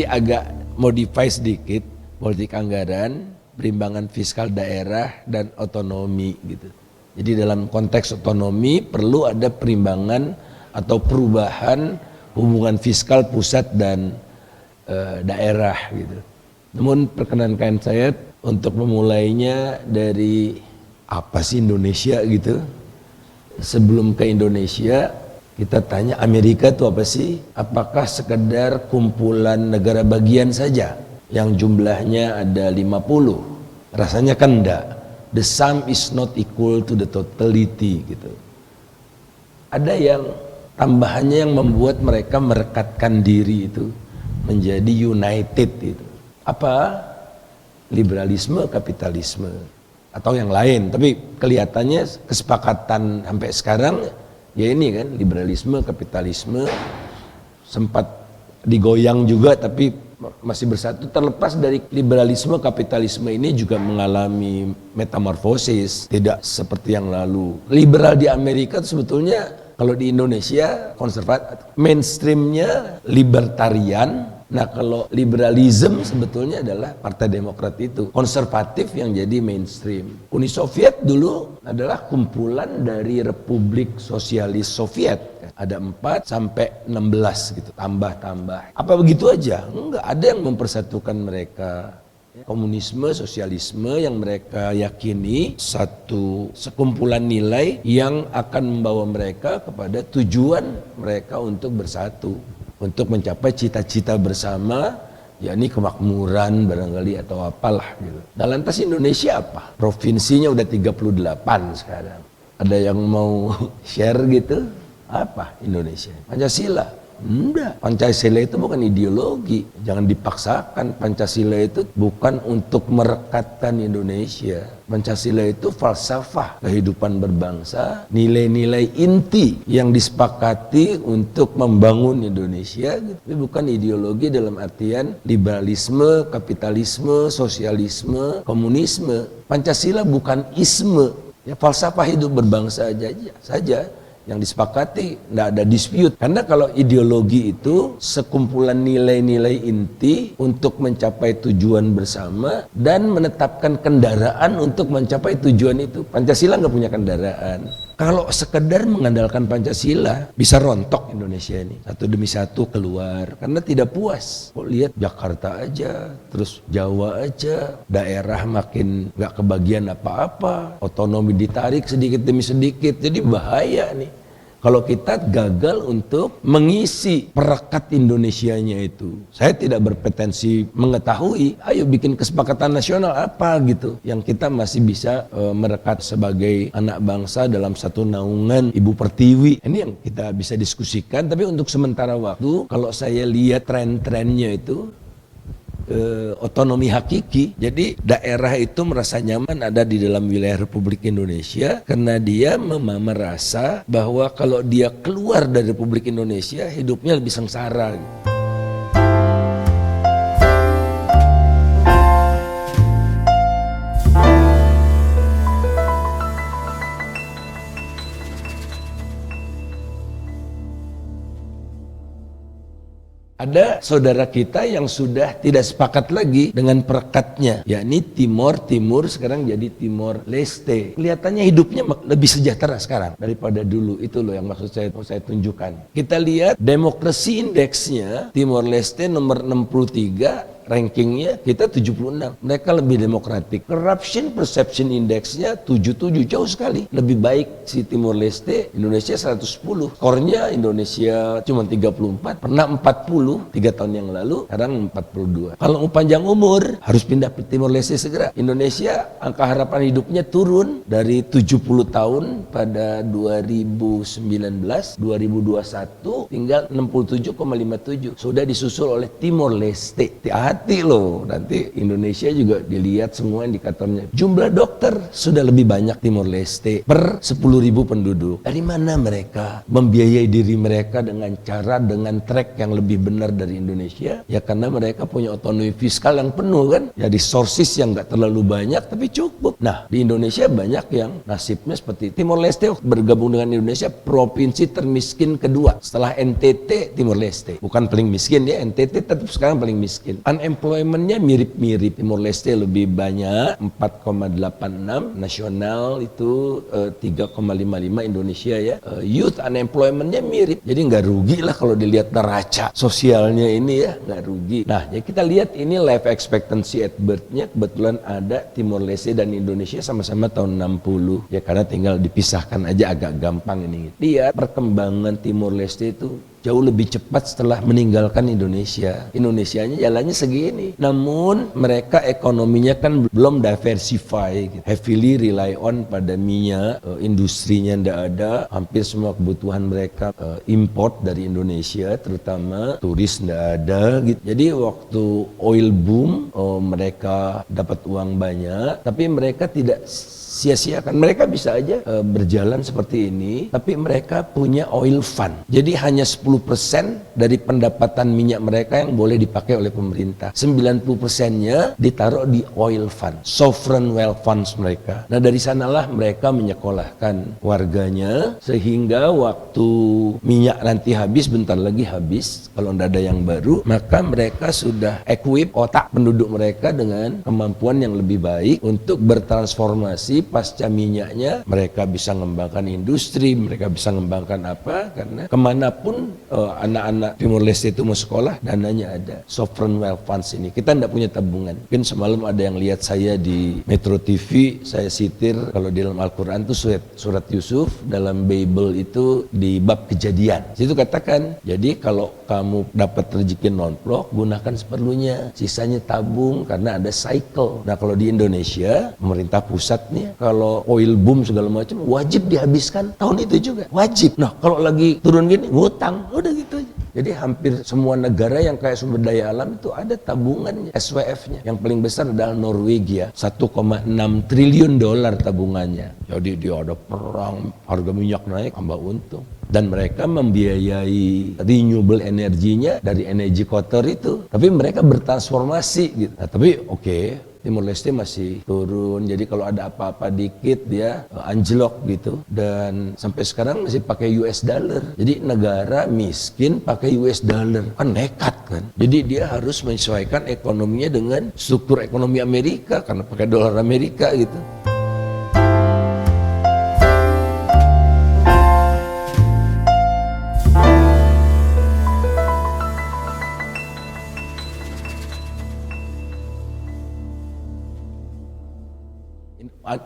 Jadi agak modify sedikit politik anggaran, perimbangan fiskal daerah dan otonomi gitu. Jadi dalam konteks otonomi perlu ada perimbangan atau perubahan hubungan fiskal pusat dan daerah gitu. Namun perkenankan saya untuk memulainya dari apa sih Indonesia gitu. Sebelum ke Indonesia, kita tanya Amerika itu apa sih? Apakah sekedar kumpulan negara bagian saja yang jumlahnya ada 50? Rasanya kan enggak. The sum is not equal to the totality gitu. Ada yang tambahannya yang membuat mereka merekatkan diri itu menjadi united itu. Apa? Liberalisme, kapitalisme atau yang lain, tapi kelihatannya kesepakatan sampai sekarang ya ini kan, liberalisme, kapitalisme sempat digoyang juga tapi masih bersatu. Terlepas dari liberalisme, kapitalisme ini juga mengalami metamorfosis, tidak seperti yang lalu. Liberal di Amerika sebetulnya, kalau di Indonesia konservatif, mainstreamnya libertarian. Nah kalau liberalisme sebetulnya adalah Partai Demokrat itu, konservatif yang jadi mainstream. Uni Soviet dulu adalah kumpulan dari Republik Sosialis Soviet. Ada 4 sampai 16 gitu, tambah-tambah. Apa begitu aja? Enggak, ada yang mempersatukan mereka. Komunisme, sosialisme yang mereka yakini satu sekumpulan nilai yang akan membawa mereka kepada tujuan mereka untuk bersatu, untuk mencapai cita-cita bersama, yakni kemakmuran barangkali atau apalah gitu. Nah lantas Indonesia apa? Provinsinya udah 38 sekarang. Ada yang mau share gitu? Apa Indonesia? Pancasila? Enggak. Pancasila itu bukan ideologi. Jangan dipaksakan. Pancasila itu bukan untuk merekatkan Indonesia. Pancasila itu falsafah kehidupan berbangsa, nilai-nilai inti yang disepakati untuk membangun Indonesia. Tapi bukan ideologi dalam artian liberalisme, kapitalisme, sosialisme, komunisme. Pancasila bukan isme. Ya, falsafah hidup berbangsa saja. Yang disepakati, tidak ada dispute. Karena kalau ideologi itu sekumpulan nilai-nilai inti untuk mencapai tujuan bersama dan menetapkan kendaraan untuk mencapai tujuan itu. Pancasila nggak punya kendaraan. Kalau sekedar mengandalkan Pancasila, bisa rontok Indonesia ini. Satu demi satu keluar. Karena tidak puas. Kok lihat Jakarta aja, terus Jawa aja, daerah makin nggak kebagian apa-apa. Otonomi ditarik sedikit demi sedikit. Jadi bahaya nih. Kalau kita gagal untuk mengisi perekat Indonesianya itu. Saya tidak berpretensi mengetahui, ayo bikin kesepakatan nasional apa gitu. Yang kita masih bisa merekat sebagai anak bangsa dalam satu naungan Ibu Pertiwi. Ini yang kita bisa diskusikan, tapi untuk sementara waktu, kalau saya lihat tren-trennya itu, otonomi hakiki. Jadi daerah itu merasa nyaman ada di dalam wilayah Republik Indonesia karena dia merasa bahwa kalau dia keluar dari Republik Indonesia hidupnya lebih sengsara. Ada saudara kita yang sudah tidak sepakat lagi dengan perekatnya, yakni Timor Timur sekarang jadi Timor Leste. Kelihatannya hidupnya lebih sejahtera sekarang daripada dulu. Itu loh yang maksud saya mau saya tunjukkan. Kita lihat demokrasi indeksnya Timor Leste nomor 63, rankingnya kita 76. Mereka lebih demokratik. Corruption Perception Indexnya 77, jauh sekali. Lebih baik si Timor Leste, Indonesia 110. Skornya Indonesia cuma 34, pernah 40 3 tahun yang lalu, sekarang 42. Kalau mau panjang umur harus pindah ke Timor Leste segera. Indonesia angka harapan hidupnya turun dari 70 tahun pada 2019, 2021 tinggal 67,57. Sudah disusul oleh Timor Leste. hati-hati loh, nanti Indonesia juga dilihat semua indikatornya. Jumlah dokter sudah lebih banyak Timor Leste per 10.000 penduduk. Dari mana mereka membiayai diri mereka dengan track yang lebih benar dari Indonesia? Ya karena mereka punya otonomi fiskal yang penuh kan, ya resources yang gak terlalu banyak tapi cukup. Nah di Indonesia banyak yang nasibnya seperti Timor Leste bergabung dengan Indonesia provinsi termiskin kedua setelah NTT. Timor Leste bukan paling miskin ya, NTT tetap sekarang paling miskin. Unemploymentnya mirip-mirip, Timor Leste lebih banyak 4,86, nasional itu 3,55 Indonesia ya. Youth unemploymentnya mirip, jadi nggak rugi lah kalau dilihat neraca sosialnya ini ya, nggak rugi. Nah ya kita lihat ini life expectancy at birth-nya kebetulan ada Timor Leste dan Indonesia sama-sama tahun 60 ya, karena tinggal dipisahkan aja agak gampang ini. Lihat perkembangan Timor Leste itu jauh lebih cepat setelah meninggalkan Indonesia. Indonesianya jalannya segini. Namun mereka ekonominya kan belum diversify gitu. Heavily rely on pada minyak, industrinya ndak ada, hampir semua kebutuhan mereka import dari Indonesia, terutama turis ndak ada gitu. Jadi waktu oil boom mereka dapat uang banyak, tapi mereka tidak sia-siakan. Mereka bisa aja berjalan seperti ini, tapi mereka punya oil fund. Jadi hanya 10% dari pendapatan minyak mereka yang boleh dipakai oleh pemerintah. 90%-nya ditaruh di oil fund, sovereign wealth funds mereka. Nah dari sanalah mereka menyekolahkan warganya, sehingga waktu minyak nanti habis, bentar lagi habis, kalau tidak ada yang baru, maka mereka sudah equip otak penduduk mereka dengan kemampuan yang lebih baik untuk bertransformasi. Pasca minyaknya mereka bisa mengembangkan industri, mereka bisa mengembangkan apa, karena kemanapun anak-anak Timor Leste itu mau sekolah, dananya ada. Sovereign wealth funds ini, kita tidak punya tabungan. Mungkin semalam ada yang lihat saya di Metro TV, saya sitir kalau di dalam Al-Quran itu surat Yusuf, dalam Bible itu di bab kejadian. Situ katakan, jadi kalau kamu dapat rezeki non-plok, gunakan seperlunya, sisanya tabung, karena ada cycle. Nah kalau di Indonesia, pemerintah pusat nih, kalau oil boom segala macam wajib dihabiskan tahun itu juga, wajib. Nah kalau lagi turun gini ngutang, udah gitu aja. Jadi hampir semua negara yang kayak sumber daya alam itu ada tabungannya, SWF-nya. Yang paling besar adalah Norwegia, 1,6 triliun dolar tabungannya. Jadi dia ada perang, harga minyak naik, tambah untung. Dan mereka membiayai renewable energinya dari energi kotor itu. Tapi mereka bertransformasi gitu. Nah, tapi oke. Timor Leste masih turun, jadi kalau ada apa-apa dikit dia anjlok gitu, dan sampai sekarang masih pakai US dollar. Jadi negara miskin pakai US dollar, kan nekat kan. Jadi dia harus menyesuaikan ekonominya dengan struktur ekonomi Amerika karena pakai dolar Amerika gitu.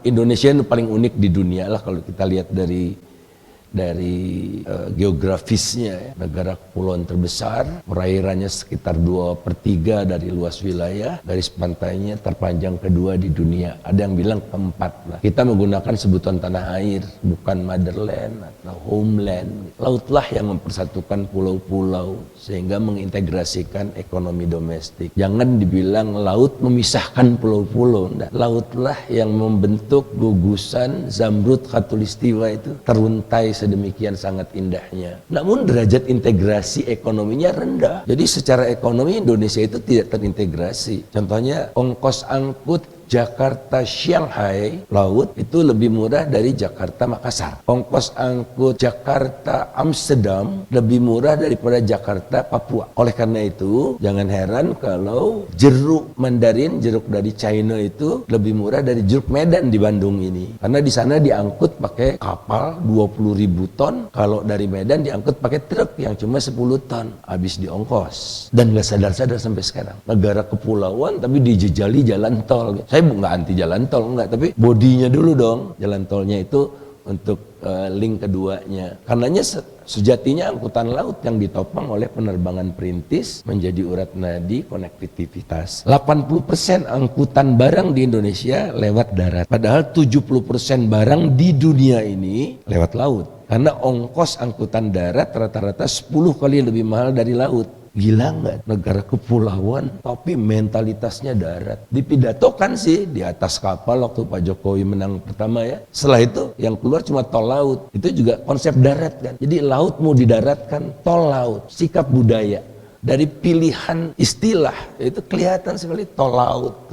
Indonesia itu paling unik di dunia lah kalau kita lihat dari geografisnya ya. Negara kepulauan terbesar, perairannya sekitar 2/3 dari luas wilayah, garis pantainya terpanjang kedua di dunia, ada yang bilang keempat lah. Kita menggunakan sebutan tanah air, bukan motherland atau homeland. Lautlah yang mempersatukan pulau-pulau sehingga mengintegrasikan ekonomi domestik. Jangan dibilang laut memisahkan pulau-pulau, enggak. Lautlah yang membentuk gugusan Zamrud Khatulistiwa itu teruntai sedemikian sangat indahnya. Namun derajat integrasi ekonominya rendah. Jadi secara ekonomi Indonesia itu tidak terintegrasi. Contohnya ongkos angkut Jakarta Shanghai laut itu lebih murah dari Jakarta Makassar. Ongkos angkut Jakarta Amsterdam lebih murah daripada Jakarta Papua. Oleh karena itu jangan heran kalau jeruk Mandarin, jeruk dari China itu lebih murah dari jeruk Medan di Bandung ini. Karena di sana diangkut pakai kapal 20.000 ton, kalau dari Medan diangkut pakai truk yang cuma 10 ton. Habis di ongkos. Dan nggak sadar-sadar sampai sekarang. Negara kepulauan tapi dijejali jalan tol. Saya nggak anti jalan tol, enggak, tapi bodinya dulu dong. Jalan tolnya itu untuk link keduanya. Karenanya sejatinya angkutan laut yang ditopang oleh penerbangan perintis menjadi urat nadi konektivitas. 80% angkutan barang di Indonesia lewat darat. Padahal 70% barang di dunia ini lewat laut. Karena ongkos angkutan darat rata-rata 10 kali lebih mahal dari laut. Gila nggak? Negara kepulauan tapi mentalitasnya darat. Dipidatokan sih di atas kapal waktu Pak Jokowi menang pertama ya. Setelah itu yang keluar cuma tol laut. Itu juga konsep darat kan. Jadi laut mau didaratkan, tol laut, sikap budaya. Dari pilihan istilah itu kelihatan sekali tol laut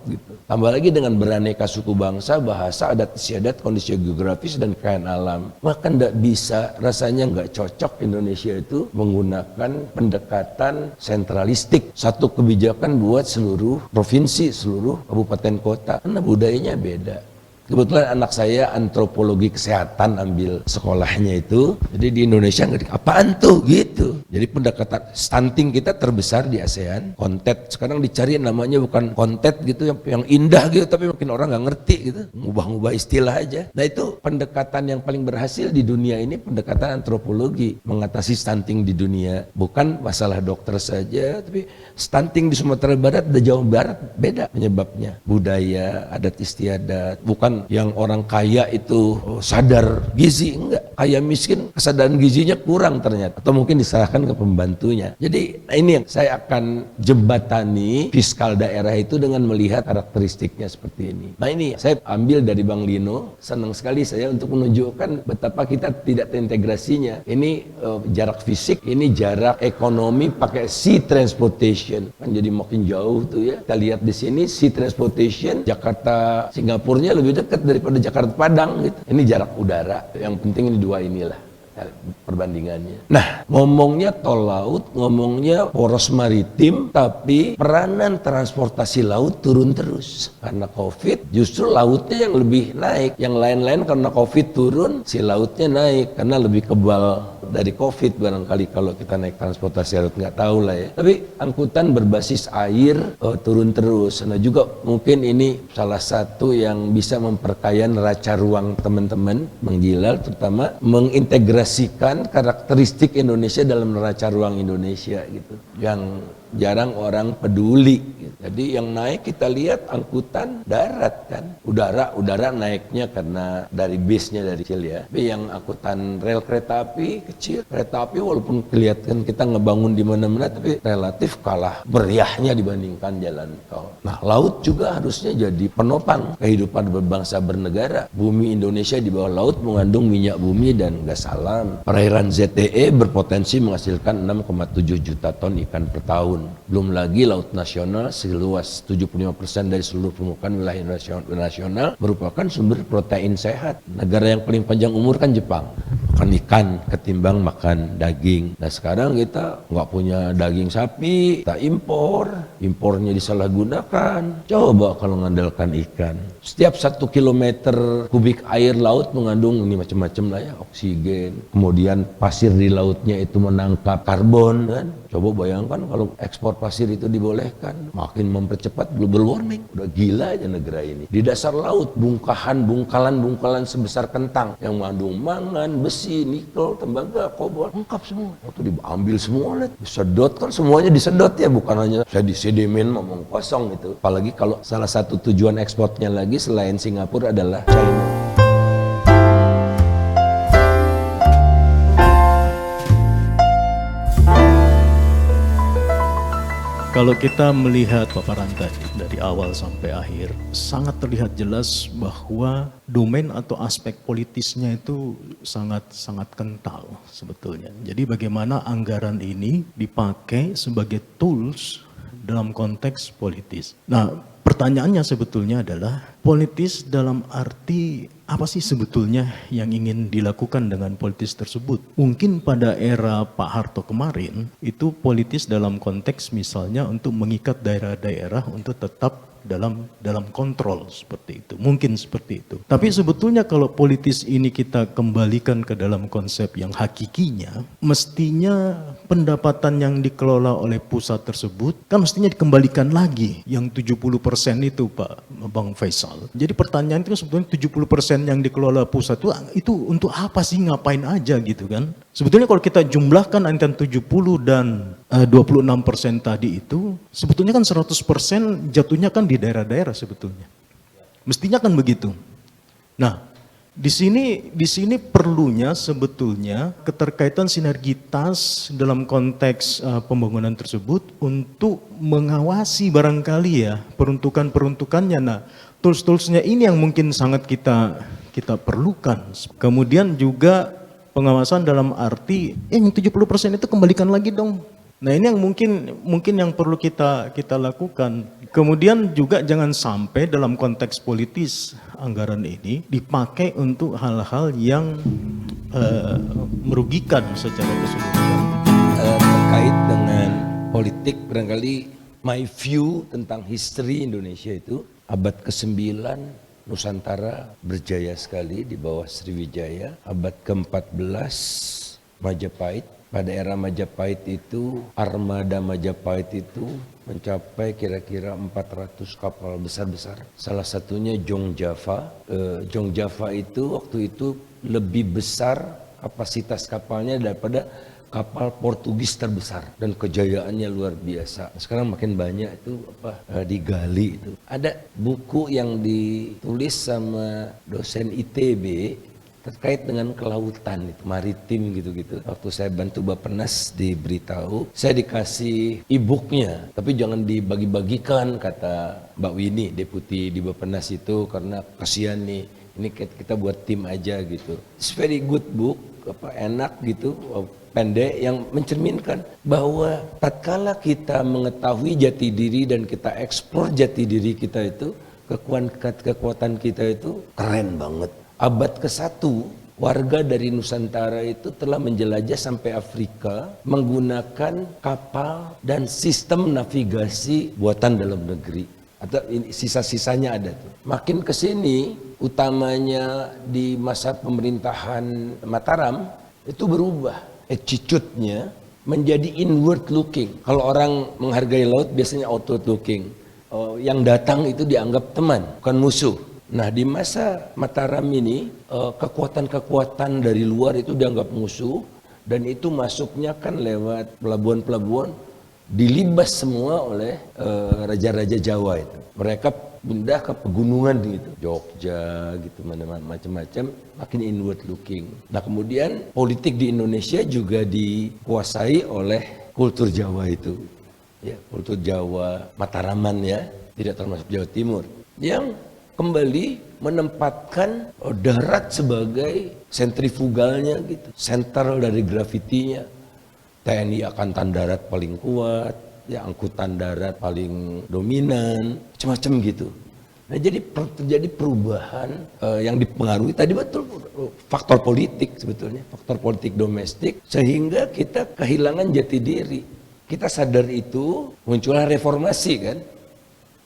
gitu. Tambah lagi dengan beraneka suku bangsa, bahasa, adat istiadat, kondisi geografis dan kekayaan alam. Maka nggak bisa, rasanya nggak cocok Indonesia itu menggunakan pendekatan sentralistik. Satu kebijakan buat seluruh provinsi, seluruh kabupaten kota. Karena budayanya beda. Kebetulan anak saya antropologi kesehatan ambil sekolahnya itu. Jadi di Indonesia nggak apaan tuh gitu. Jadi pendekatan stunting kita terbesar di ASEAN. Kontet sekarang dicari namanya bukan kontet gitu yang indah gitu, tapi mungkin orang nggak ngerti gitu. Ngubah-ngubah istilah aja. Nah itu pendekatan yang paling berhasil di dunia ini pendekatan antropologi mengatasi stunting di dunia. Bukan masalah dokter saja, tapi stunting di Sumatera Barat dan Jawa Barat beda penyebabnya. Budaya, adat istiadat, bukan yang orang kaya itu sadar gizi, enggak. Kaya miskin kesadaran gizinya kurang ternyata, atau mungkin diserahkan ke pembantunya. Jadi ini yang saya akan jembatani fiskal daerah itu dengan melihat karakteristiknya seperti ini. Nah ini saya ambil dari Bang Lino, senang sekali saya untuk menunjukkan betapa kita tidak terintegrasinya. Ini jarak fisik, ini jarak ekonomi pakai sea transportation. Kan jadi makin jauh tuh ya. Kita lihat di sini sea transportation, Jakarta Singapurnya lebih dekat daripada Jakarta Padang gitu. Ini jarak udara. Yang penting ini dua inilah perbandingannya. Nah, ngomongnya tol laut, ngomongnya poros maritim, tapi peranan transportasi laut turun terus. Karena COVID, justru lautnya yang lebih naik. Yang lain-lain karena COVID turun, si lautnya naik. Karena lebih kebal dari COVID barangkali kalau kita naik transportasi laut, nggak tahu lah ya. Tapi angkutan berbasis air turun terus. Nah juga mungkin ini salah satu yang bisa memperkaya neraca ruang teman-teman, menggilal terutama mengintegrasikan karakteristik Indonesia dalam neraca ruang Indonesia gitu. Yang jarang orang peduli gitu. Jadi yang naik kita lihat angkutan darat kan, udara naiknya karena dari base-nya dari kecil ya. Tapi yang angkutan rel kereta api kecil, kereta api walaupun kelihatan kita ngebangun di mana-mana tapi relatif kalah meriahnya dibandingkan jalan tol. Nah laut juga harusnya jadi penopang kehidupan berbangsa bernegara. Bumi Indonesia di bawah laut mengandung minyak bumi dan gas alam. Perairan ZTE berpotensi menghasilkan 6,7 juta ton ikan per tahun. Belum lagi laut nasional seluas 75% dari seluruh permukaan wilayah nasional merupakan sumber protein sehat. Negara yang paling panjang umur kan Jepang, makan ikan ketimbang makan daging. Nah sekarang kita nggak punya daging sapi, kita impornya disalahgunakan. Coba kalau mengandalkan ikan. Setiap 1 kilometer kubik air laut mengandung ini macam-macam lah ya, oksigen. Kemudian pasir di lautnya itu menangkap karbon kan. Coba bayangkan kalau ekspor pasir itu dibolehkan, makin mempercepat global warming. Udah gila aja negara ini. Di dasar laut bungkalan sebesar kentang yang mengandung mangan, besi, nikel, tembaga, kobalt, lengkap semua. Waktu diambil semua, disedot kan semuanya disedot ya, bukan hanya saya di sedimen ngomong kosong gitu. Apalagi kalau salah satu tujuan ekspornya lagi selain Singapura adalah China. Kalau kita melihat paparan tadi dari awal sampai akhir, sangat terlihat jelas bahwa domain atau aspek politisnya itu sangat kental sebetulnya. Jadi bagaimana anggaran ini dipakai sebagai tools dalam konteks politis. Nah, pertanyaannya sebetulnya adalah politis dalam arti apa sih sebetulnya yang ingin dilakukan dengan politis tersebut? Mungkin pada era Pak Harto kemarin itu politis dalam konteks misalnya untuk mengikat daerah-daerah untuk tetap dalam kontrol seperti itu. Mungkin seperti itu. Tapi sebetulnya kalau politis ini kita kembalikan ke dalam konsep yang hakikinya, mestinya pendapatan yang dikelola oleh pusat tersebut kan mestinya dikembalikan lagi yang 70% itu Pak Bang Faisal. Jadi pertanyaan itu sebetulnya 70% yang dikelola pusat itu untuk apa sih, ngapain aja gitu kan? Sebetulnya kalau kita jumlahkan antara 70 dan 26% tadi itu, sebetulnya kan 100% jatuhnya kan di daerah-daerah sebetulnya. Mestinya kan begitu. Nah, Di sini perlunya sebetulnya keterkaitan sinergitas dalam konteks pembangunan tersebut untuk mengawasi barangkali ya peruntukannya. Nah, tools-toolsnya ini yang mungkin sangat kita perlukan. Kemudian juga pengawasan dalam arti yang 70% itu kembalikan lagi dong. Nah, ini yang mungkin yang perlu kita lakukan. Kemudian juga jangan sampai dalam konteks politis anggaran ini dipakai untuk hal-hal yang merugikan secara keseluruhan. Terkait dengan politik, barangkali my view tentang history Indonesia itu abad ke-9 Nusantara berjaya sekali di bawah Sriwijaya. Abad ke-14 Majapahit. Pada era Majapahit itu, armada Majapahit itu mencapai kira-kira 400 kapal besar-besar. Salah satunya Jong Java. Jong Java itu waktu itu lebih besar kapasitas kapalnya daripada kapal Portugis terbesar dan kejayaannya luar biasa. Sekarang makin banyak itu digali itu. Ada buku yang ditulis sama dosen ITB terkait dengan kelautan itu, maritim gitu-gitu. Waktu saya bantu Bappenas diberitahu, saya dikasih e-booknya, tapi jangan dibagi-bagikan kata Mbak Winnie, deputi di Bappenas itu, karena kasihan nih, ini kita buat tim aja gitu. It's very good book, enak gitu, pendek yang mencerminkan bahwa tatkala kita mengetahui jati diri dan kita eksplor jati diri kita itu, kekuatan kita itu keren banget. Abad ke-1, warga dari Nusantara itu telah menjelajah sampai Afrika menggunakan kapal dan sistem navigasi buatan dalam negeri. Atau sisa-sisanya ada tuh. Makin ke sini, utamanya di masa pemerintahan Mataram, itu berubah. Attitude-nya menjadi inward looking. Kalau orang menghargai laut biasanya outward looking. Yang datang itu dianggap teman, bukan musuh. Nah, di masa Mataram ini kekuatan-kekuatan dari luar itu dianggap musuh, dan itu masuknya kan lewat pelabuhan-pelabuhan, dilibas semua oleh raja-raja Jawa itu. Mereka pindah ke pegunungan gitu, Jogja gitu, macam-macam, makin inward looking. Nah, kemudian politik di Indonesia juga dikuasai oleh kultur Jawa itu. Ya, kultur Jawa Mataraman ya, tidak termasuk Jawa Timur. Yang kembali menempatkan darat sebagai sentrifugalnya gitu, sentral dari gravitinya. TNI Angkatan Darat paling kuat, ya angkutan darat paling dominan, macam-macam gitu. Nah, jadi terjadi perubahan yang dipengaruhi tadi betul faktor politik sebetulnya, faktor politik domestik, sehingga kita kehilangan jati diri. Kita sadar itu, muncullah reformasi kan.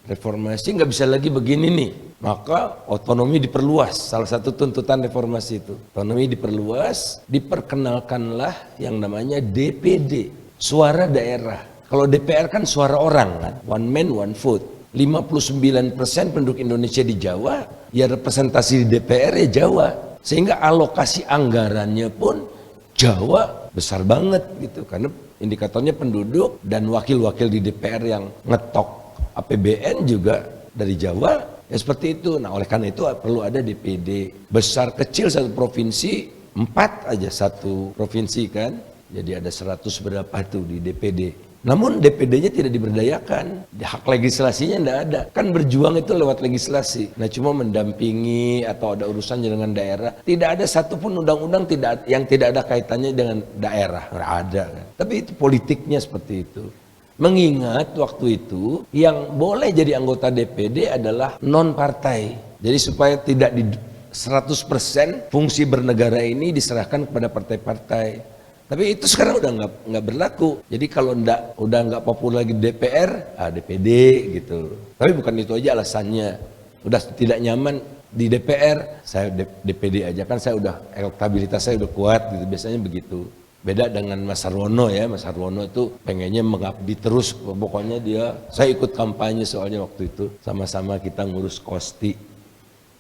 Reformasi nggak bisa lagi begini nih, maka otonomi diperluas. Salah satu tuntutan reformasi itu, otonomi diperluas, diperkenalkanlah yang namanya DPD, suara daerah. Kalau DPR kan suara orang kan, one man one vote. 59% penduduk Indonesia di Jawa, ya representasi di DPR ya Jawa. Sehingga alokasi anggarannya pun Jawa besar banget gitu, karena indikatornya penduduk dan wakil-wakil di DPR yang ngetok APBN juga dari Jawa, ya seperti itu. Nah, oleh karena itu perlu ada DPD. Besar kecil satu provinsi, 4 aja satu provinsi kan. Jadi ada 100 berapa tuh di DPD. Namun DPD-nya tidak diberdayakan, hak legislasinya tidak ada. Kan berjuang itu lewat legislasi. Nah, cuma mendampingi atau ada urusannya dengan daerah. Tidak ada satupun undang-undang yang tidak ada kaitannya dengan daerah. Nggak ada kan. Tapi itu politiknya seperti itu. Mengingat waktu itu yang boleh jadi anggota DPD adalah non-partai. Jadi supaya tidak di 100% fungsi bernegara ini diserahkan kepada partai-partai. Tapi itu sekarang udah nggak berlaku. Jadi kalau udah nggak populer lagi DPR, DPD gitu. Tapi bukan itu aja alasannya. Udah tidak nyaman di DPR, saya DPD aja kan, saya udah elektabilitas saya udah kuat gitu. Biasanya begitu. Beda dengan Mas Harwono ya, Mas Harwono itu pengennya mengabdi terus, pokoknya saya ikut kampanye soalnya waktu itu, sama-sama kita ngurus Kosti.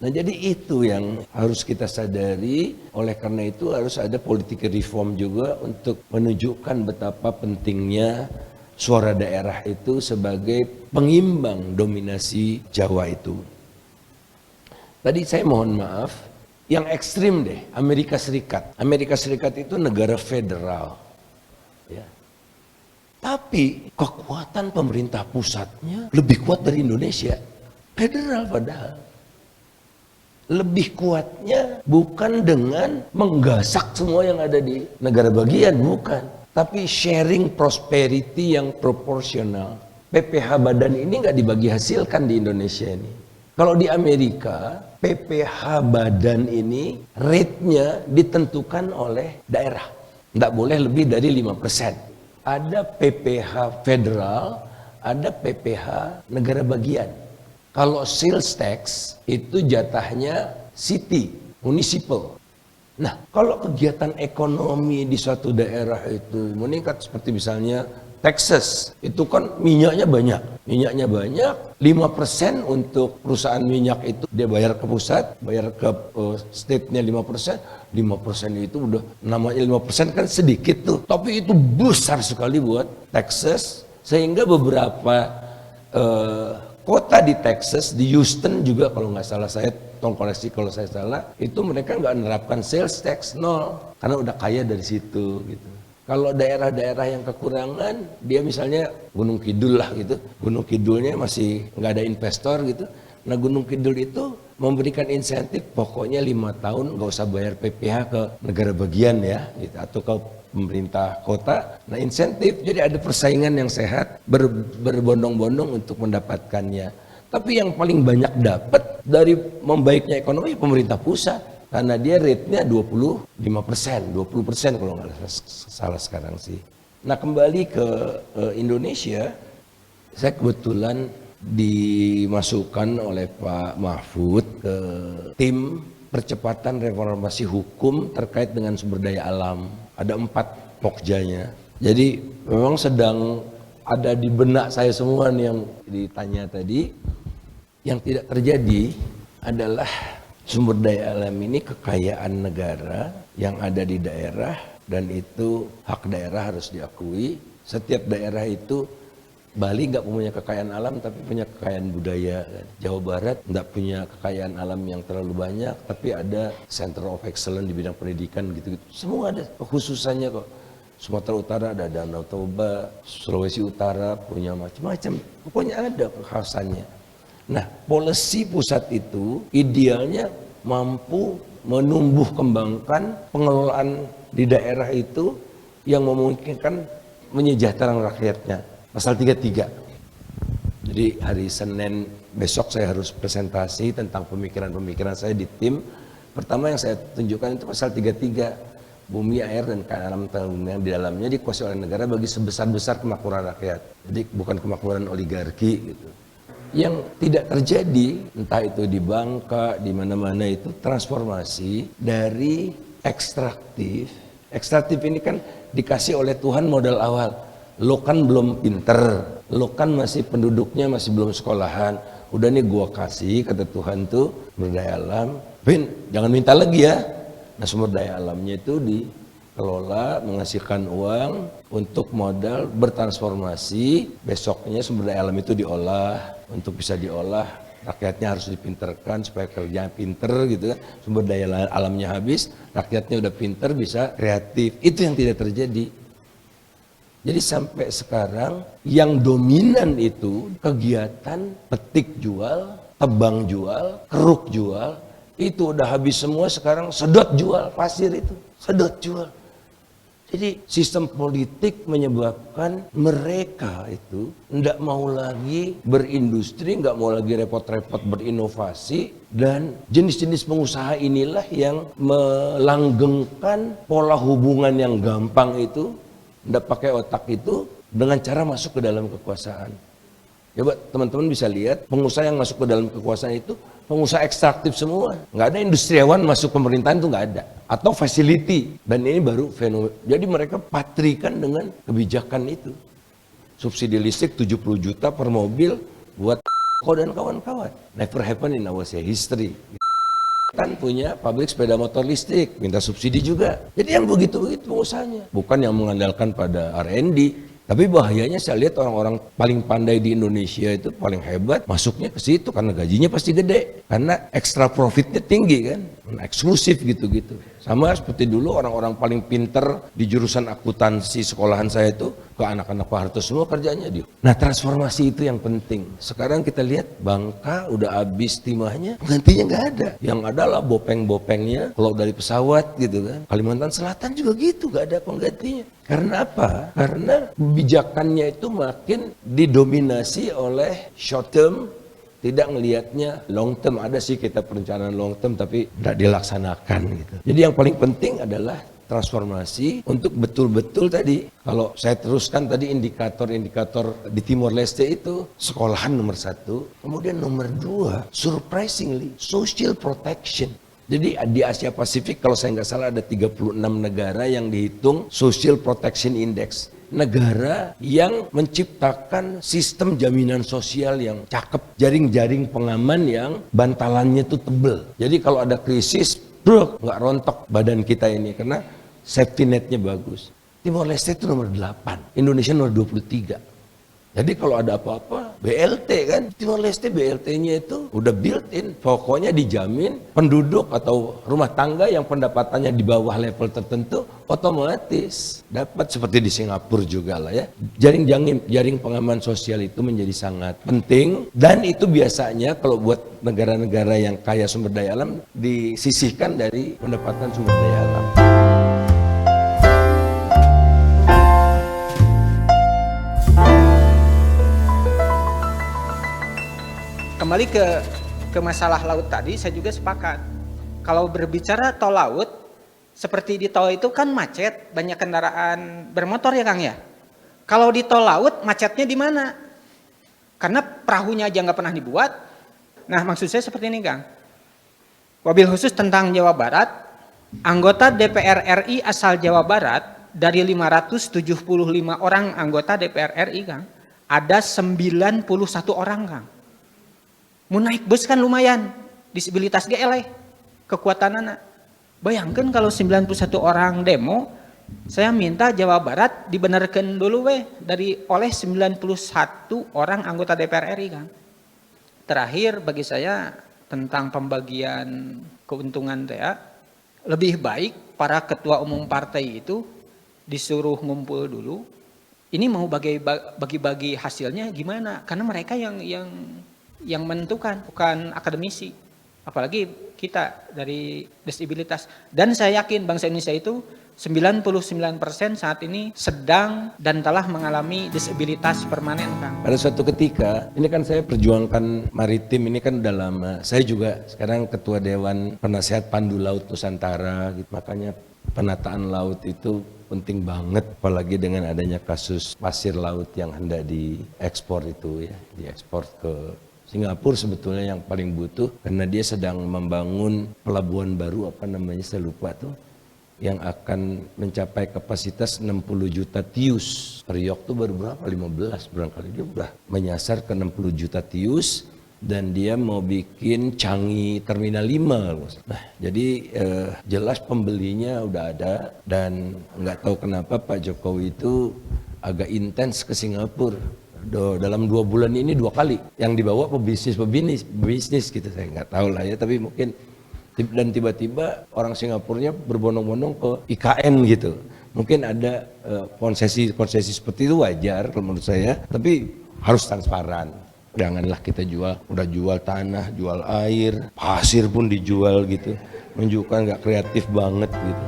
Nah, jadi itu yang harus kita sadari, oleh karena itu harus ada politik reform juga untuk menunjukkan betapa pentingnya suara daerah itu sebagai pengimbang dominasi Jawa itu. Tadi saya mohon maaf, Yang ekstrim deh, Amerika Serikat. Amerika Serikat itu negara federal. Ya. Tapi kekuatan pemerintah pusatnya lebih kuat dari Indonesia. Federal padahal. Lebih kuatnya bukan dengan menggasak semua yang ada di negara bagian, bukan. Tapi sharing prosperity yang proporsional. PPH badan ini nggak dibagi hasilkan di Indonesia ini. Kalau di Amerika, PPH badan ini rate-nya ditentukan oleh daerah. Nggak boleh lebih dari 5%. Ada PPH federal, ada PPH negara bagian. Kalau sales tax itu jatahnya city, municipal. Nah, kalau kegiatan ekonomi di suatu daerah itu meningkat seperti misalnya Texas, itu kan minyaknya banyak. Minyaknya banyak, 5% untuk perusahaan minyak itu dia bayar ke pusat, bayar ke state-nya 5%. 5% itu udah, namanya 5% kan sedikit tuh. Tapi itu besar sekali buat Texas, sehingga beberapa kota di Texas, di Houston juga kalau nggak salah, saya tolong koreksi kalau saya salah, itu mereka nggak menerapkan sales tax, nol. Karena udah kaya dari situ gitu. Kalau daerah-daerah yang kekurangan, dia misalnya Gunung Kidul lah gitu, Gunung Kidulnya masih nggak ada investor gitu. Nah Gunung Kidul itu memberikan insentif pokoknya 5 tahun nggak usah bayar PPH ke negara bagian ya, gitu, atau ke pemerintah kota. Nah insentif, jadi ada persaingan yang sehat, berbondong-bondong untuk mendapatkannya. Tapi yang paling banyak dapat dari membaiknya ekonomi pemerintah pusat. Karena dia rate-nya 20% kalau nggak salah sekarang sih. Nah kembali ke Indonesia, saya kebetulan dimasukkan oleh Pak Mahfud ke tim percepatan reformasi hukum terkait dengan sumber daya alam. Ada 4 pokjanya. Jadi memang sedang ada di benak saya semua nih yang ditanya tadi. Yang tidak terjadi adalah sumber daya alam ini kekayaan negara yang ada di daerah, dan itu hak daerah harus diakui. Setiap daerah itu, Bali nggak punya kekayaan alam tapi punya kekayaan budaya. Jawa Barat nggak punya kekayaan alam yang terlalu banyak tapi ada Center of Excellence di bidang pendidikan gitu-gitu. Semua ada kekhususannya kok. Sumatera Utara ada Danau Toba, Sulawesi Utara punya macam-macam. Pokoknya ada kekhasannya. Nah, policy pusat itu idealnya mampu menumbuh kembangkan pengelolaan di daerah itu yang memungkinkan menyejahterakan rakyatnya. Pasal 33. Jadi hari Senin besok saya harus presentasi tentang pemikiran-pemikiran saya di tim. Pertama yang saya tunjukkan itu pasal 33. Bumi, air, dan alam yang di dalamnya dikuasai oleh negara bagi sebesar-besar kemakmuran rakyat. Jadi bukan kemakmuran oligarki gitu. Yang tidak terjadi, entah itu di Bangka, di mana-mana itu transformasi dari ekstraktif. Ekstraktif ini kan dikasih oleh Tuhan modal awal. Lo kan belum pinter, lo kan masih penduduknya masih belum sekolahan. Udah nih gua kasih, kata Tuhan tuh, sumber daya alam. Bin, jangan minta lagi ya. Nah sumber daya alamnya itu dikelola, menghasilkan uang untuk modal bertransformasi. Besoknya sumber daya alam itu diolah. Untuk bisa diolah, rakyatnya harus dipinterkan supaya kerjanya pinter gitu kan. Sumber daya alamnya habis, rakyatnya udah pinter, bisa kreatif. Itu yang tidak terjadi. Jadi sampai sekarang yang dominan itu kegiatan petik jual, tebang jual, keruk jual. Itu udah habis semua, sekarang sedot jual, pasir itu, sedot jual. Jadi sistem politik menyebabkan mereka itu tidak mau lagi berindustri, nggak mau lagi repot-repot berinovasi, dan jenis-jenis pengusaha inilah yang melanggengkan pola hubungan yang gampang itu, tidak pakai otak itu, dengan cara masuk ke dalam kekuasaan. Coba teman-teman bisa lihat pengusaha yang masuk ke dalam kekuasaan itu pengusaha ekstraktif semua, nggak ada industriawan masuk pemerintahan, itu nggak ada, atau facility. Dan ini baru fenomena. Jadi mereka patrikan dengan kebijakan itu. Subsidi listrik 70 juta per mobil buat dan kawan-kawan. Never happen in our history. Kan punya pabrik sepeda motor listrik, minta subsidi juga. Jadi yang begitu-begitu pengusahanya, bukan yang mengandalkan pada R&D. Tapi bahayanya saya lihat orang-orang paling pandai di Indonesia itu paling hebat masuknya ke situ karena gajinya pasti gede, karena extra profitnya tinggi kan, eksklusif gitu-gitu. Sama seperti dulu orang-orang paling pinter di jurusan akuntansi sekolahan saya itu ke anak-anak Pak Harto semua kerjanya dia. Nah transformasi itu yang penting. Sekarang kita lihat Bangka udah habis timahnya, penggantinya nggak ada. Yang adalah bopeng-bopengnya kalau dari pesawat gitu kan. Kalimantan Selatan juga gitu, nggak ada penggantinya. Karena apa? Karena kebijakannya itu makin didominasi oleh short term, tidak ngelihatnya long term. Ada sih kita perencanaan long term tapi tidak dilaksanakan gitu. Jadi yang paling penting adalah transformasi untuk betul-betul tadi, kalau saya teruskan tadi indikator-indikator di Timor Leste itu sekolahan nomor 1, kemudian nomor 2 surprisingly social protection. Jadi di Asia Pasifik kalau saya nggak salah ada 36 negara yang dihitung Social Protection Index. Negara yang menciptakan sistem jaminan sosial yang cakep, jaring-jaring pengaman yang bantalannya itu tebel. Jadi kalau ada krisis, nggak rontok badan kita ini karena safety netnya bagus. Timor Leste itu nomor 8, Indonesia nomor 23. Jadi kalau ada apa-apa, BLT kan, Timor Leste BLT-nya itu udah built-in, pokoknya dijamin penduduk atau rumah tangga yang pendapatannya di bawah level tertentu otomatis dapat, seperti di Singapura juga lah ya. Jaring pengaman sosial itu menjadi sangat penting, dan itu biasanya kalau buat negara-negara yang kaya sumber daya alam disisihkan dari pendapatan sumber daya alam. Kembali ke masalah laut tadi, saya juga sepakat. Kalau berbicara tol laut, seperti di tol itu kan macet, banyak kendaraan bermotor ya Kang ya. Kalau di tol laut macetnya di mana? Karena perahunya aja nggak pernah dibuat. Nah maksud saya seperti ini Kang. Wabil khusus tentang Jawa Barat, anggota DPR RI asal Jawa Barat dari 575 orang anggota DPR RI Kang, ada 91 orang Kang. Mau naik bus kan lumayan, disabilitas GLE, kekuatan anak. Bayangkan kalau 91 orang demo, saya minta Jawa Barat dibenarkan dulu oleh 91 orang anggota DPR RI kan. Terakhir bagi saya tentang pembagian keuntungan lebih baik para ketua umum partai itu disuruh ngumpul dulu. Ini mau bagi-bagi hasilnya gimana? Karena mereka yang menentukan, bukan akademisi, apalagi kita dari disabilitas. Dan saya yakin bangsa Indonesia itu 99% saat ini sedang dan telah mengalami disabilitas permanen Kang. Pada suatu ketika, ini kan saya perjuangkan maritim ini kan udah lama. Saya juga sekarang ketua Dewan Penasehat Pandu Laut Nusantara gitu. Makanya penataan laut itu penting banget, apalagi dengan adanya kasus pasir laut yang hendak diekspor itu ya, diekspor ke Singapura sebetulnya yang paling butuh, karena dia sedang membangun pelabuhan baru, apa namanya saya lupa tuh, yang akan mencapai kapasitas 60 juta tius. Priok tuh baru berapa? 15 barangkali, dia udah menyasar ke 60 juta tius dan dia mau bikin Changi Terminal 5. Nah, jadi jelas pembelinya udah ada, dan nggak tahu kenapa Pak Jokowi itu agak intens ke Singapura. Dalam 2 bulan ini 2 kali yang dibawa pebisnis gitu, saya nggak tahu lah ya, tapi mungkin, dan tiba-tiba orang Singapurnya berbondong-bondong ke IKN gitu. Mungkin ada konsesi seperti itu wajar kalau menurut saya, tapi harus transparan. Janganlah kita udah jual tanah, jual air, pasir pun dijual gitu, menunjukkan nggak kreatif banget gitu.